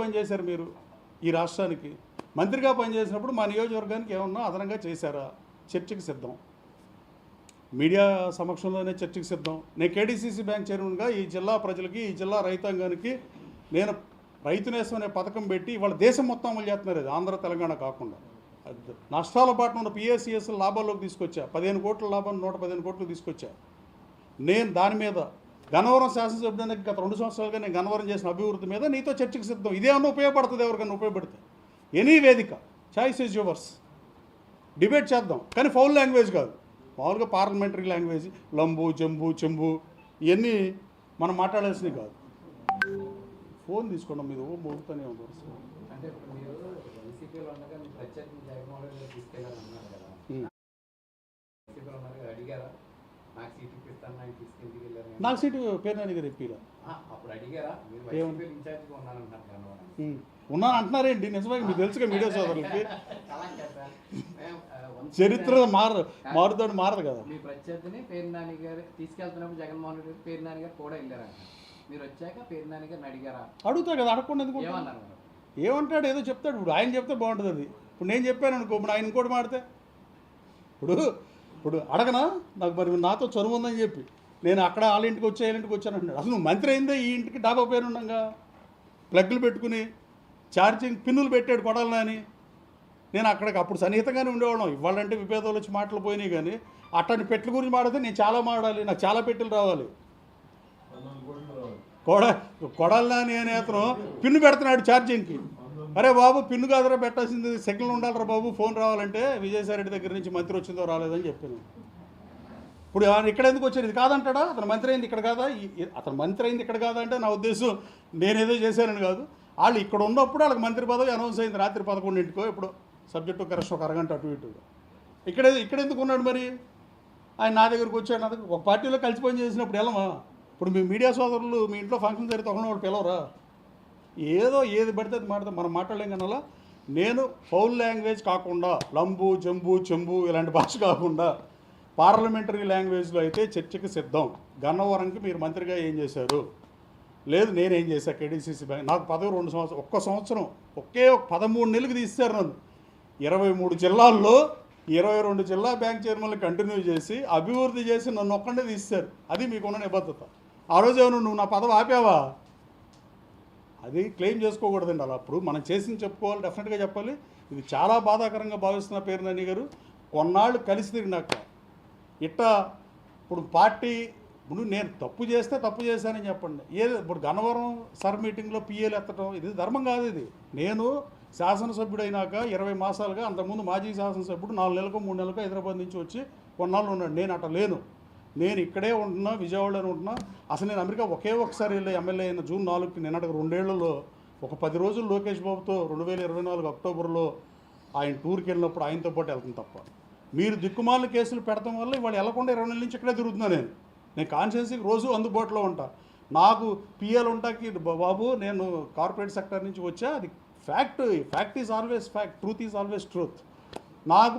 పనిచేశారు మీరు ఈ రాష్ట్రానికి మంత్రిగా పనిచేసినప్పుడు మా నియోజకవర్గానికి ఏమన్నా అదనంగా చేశారా? చర్చకి సిద్ధం, మీడియా సమక్షంలోనే చర్చకి సిద్ధం. నేను కేడీసీసీ బ్యాంక్ చైర్మన్గా ఈ జిల్లా ప్రజలకి, ఈ జిల్లా రైతాంగానికి నేను రైతు నేస్తం అనే పథకం పెట్టి ఇవాళ దేశం మొత్తం అమలు చేస్తున్నారు. అది ఆంధ్ర తెలంగాణ కాకుండా నష్టాల బాటన ఉన్న పిఎస్సిఎస్ లాభాల్లోకి తీసుకొచ్చా. 15 కోట్ల లాభాన్ని 115 కోట్లు తీసుకొచ్చా. నేను దాని మీద గన్నవరం శాసనసభ్యునికి గత 2 సంవత్సరాలుగా నేను గన్నవరం చేసిన అభివృద్ధి మీద నీతో చర్చకు సిద్ధం. ఇదేమన్నా ఉపయోగపడుతుంది? ఎవరికన్నా ఉపయోగపడితే ఎనీ వేదిక, చాయిస్ ఈజ్ యువర్స్, డిబేట్ చేద్దాం. కానీ ఫౌల్ లాంగ్వేజ్ కాదు, మామూలుగా పార్లమెంటరీ లాంగ్వేజ్, లంబు జంబు చెంబు ఇవన్నీ మనం మాట్లాడాల్సినవి కాదు. ఫోన్ తీసుకోండి, మీరు మోగుతూనే ఉంటారు. నాకు సీటు పేరునాని గారు చెప్పిరా ఉన్నాను అంటున్నారేంటి? నిజమే, మీకు తెలుసుగా మీడియా సోదరులకి చరిత్ర మారుతాడు మారదు కదా. మీ ప్రత్యర్థిని పేరునాని గారు తీసుకెళ్తున్నప్పుడు జగన్మోహన్ రెడ్డి గారు పేరునాని గారు కూడా వెళ్ళారంట. మీరు వచ్చాక పేరునాని గారిని అడిగారా? అడుగుతా కదా, అడగకుండా ఎందుకు? ఏమంటాడు? ఏదో చెప్తాడు. ఇప్పుడు ఆయన చెప్తే బాగుంటుంది. అది ఇప్పుడు నేను చెప్పాను అనుకో, ఇప్పుడు ఆయన ఇంకోటి మాడితే ఇప్పుడు అడగనా? నాకు మరి నాతో చదువు ఉందని చెప్పి నేను అక్కడ వాళ్ళ ఇంటికి వచ్చి వీళ్ళ ఇంటికి వచ్చాను అంటున్నాడు. అసలు నువ్వు మంత్రి అయిందే ఈ ఇంటికి డాబా పేరుండగా ప్లగ్లు పెట్టుకుని ఛార్జింగ్ పిన్నులు పెట్టాడు కొడాలని అని. నేను అప్పుడు సన్నిహితంగానే ఉండేవాళ్ళం. ఇవ్వాలంటే విభేదాలు వచ్చి మాటలు పోయినాయి. కానీ అట్టని పెట్టెల గురించి మాడితే నేను చాలా మాడాలి, నాకు చాలా పెట్టెలు రావాలి. కొడాలని అనే అతను పిన్ను పెడుతున్నాడు ఛార్జింగ్కి. అరే బాబు, పిన్ను కాదురా పెట్టాల్సింది, సిగ్నల్ ఉండాలిరా బాబు, ఫోన్ రావాలంటే విజయసాయిరెడ్డి దగ్గర నుంచి మంత్రి వచ్చిందో రాలేదని చెప్పాను. ఇప్పుడు ఇక్కడ ఎందుకు వచ్చారు? ఇది కాదంటాడా? అతను మంత్రి అయింది ఇక్కడ కాదా? అతను మంత్రి అయింది ఇక్కడ కాదా అంటే నా ఉద్దేశం నేనేదో చేశానని కాదు. వాళ్ళు ఇక్కడ ఉన్నప్పుడు వాళ్ళకి మంత్రి పదవి అనౌన్స్ అయింది రాత్రి 11ంటికో ఎప్పుడో, సబ్జెక్టు కరెక్ట్ ఒక అరగంట అటు ఇటుగా. ఇక్కడ ఎందుకు ఉన్నాడు మరి? ఆయన నా దగ్గరికి వచ్చాడు. నా దగ్గర ఒక పార్టీలో కలిసి పని చేసినప్పుడు వెళ్ళమా? ఇప్పుడు మీ మీడియా సోదరులు మీ ఇంట్లో ఫంక్షన్ జరిగితే ఒకరిని వాళ్ళు పిలవరా? ఏది పడితే అది మాట్లాడతాం, మనం మాట్లాడలేం. కన్నా నేను ఫౌల్ లాంగ్వేజ్ కాకుండా, లంబు జంబు చెంబు ఇలాంటి భాష కాకుండా పార్లమెంటరీ లాంగ్వేజ్లో అయితే చర్చకి సిద్ధం. గన్నవరంకి మీరు మంత్రిగా ఏం చేశారు? లేదు నేనేం చేశా? కేడీసీసీ బ్యాంక్ నాకు పదవి 2 సంవత్సరం, ఒక్క సంవత్సరం ఒకే 13 నెలలకు తీస్తారు నన్ను. 23 జిల్లాల్లో 22 జిల్లా బ్యాంక్ చైర్మన్లు కంటిన్యూ చేసి అభివృద్ధి చేసి నన్ను ఒక్కడే తీస్తారు. అది మీకున్న నిబద్ధత. ఆ రోజు ఏమన్నా నువ్వు నా పదవి ఆపావా? అది క్లెయిమ్ చేసుకోకూడదండి. అలా అప్పుడు మనం చేసింది చెప్పుకోవాలి, డెఫినెట్గా చెప్పాలి. ఇది చాలా బాధాకరంగా భావిస్తున్న పేరునాని గారు. కొన్నాళ్ళు కలిసి తిరిగినాక ఇప్పుడు పార్టీ, ఇప్పుడు నేను తప్పు చేస్తే తప్పు చేశానని చెప్పండి. ఇప్పుడు గన్నవరం సర్ మీటింగ్లో పిఏలు ఎత్తడం ఇది ధర్మం కాదు. ఇది నేను శాసనసభ్యుడైనాక 20 మాసాలుగా, అంతకుముందు మాజీ శాసనసభ్యుడు 4 నెలలకు 3 నెలలకు హైదరాబాద్ నుంచి వచ్చి కొన్నాళ్ళు ఉన్నాడు. నేను అట్లా లేను. నేను ఇక్కడే ఉంటున్నా, విజయవాడలో ఉంటున్నా. అసలు నేను అమెరికా ఒకసారి వెళ్ళి ఎమ్మెల్యే అయిన జూన్ 4కి నిన్నటికి 2 ఏళ్లలో ఒక 10 రోజులు లోకేష్ బాబుతో 2024 అక్టోబర్లో ఆయన టూర్కి వెళ్ళినప్పుడు ఆయనతో పాటు వెళ్తాను తప్ప. మీరు దిక్కుమాలిన కేసులు పెడతాం వల్ల ఇవాళ వెళ్ళకుండా 20 నెలల నుంచి ఇక్కడే తిరుగుతున్నా. నేను కాన్స్టిట్యున్సీకి రోజు అందుబాటులో ఉంటా. నాకు పిఎల్ ఉంటాకి బాబు నేను కార్పొరేట్ సెక్టర్ నుంచి వచ్చా. అది fact is always fact, truth is always truth. నాకు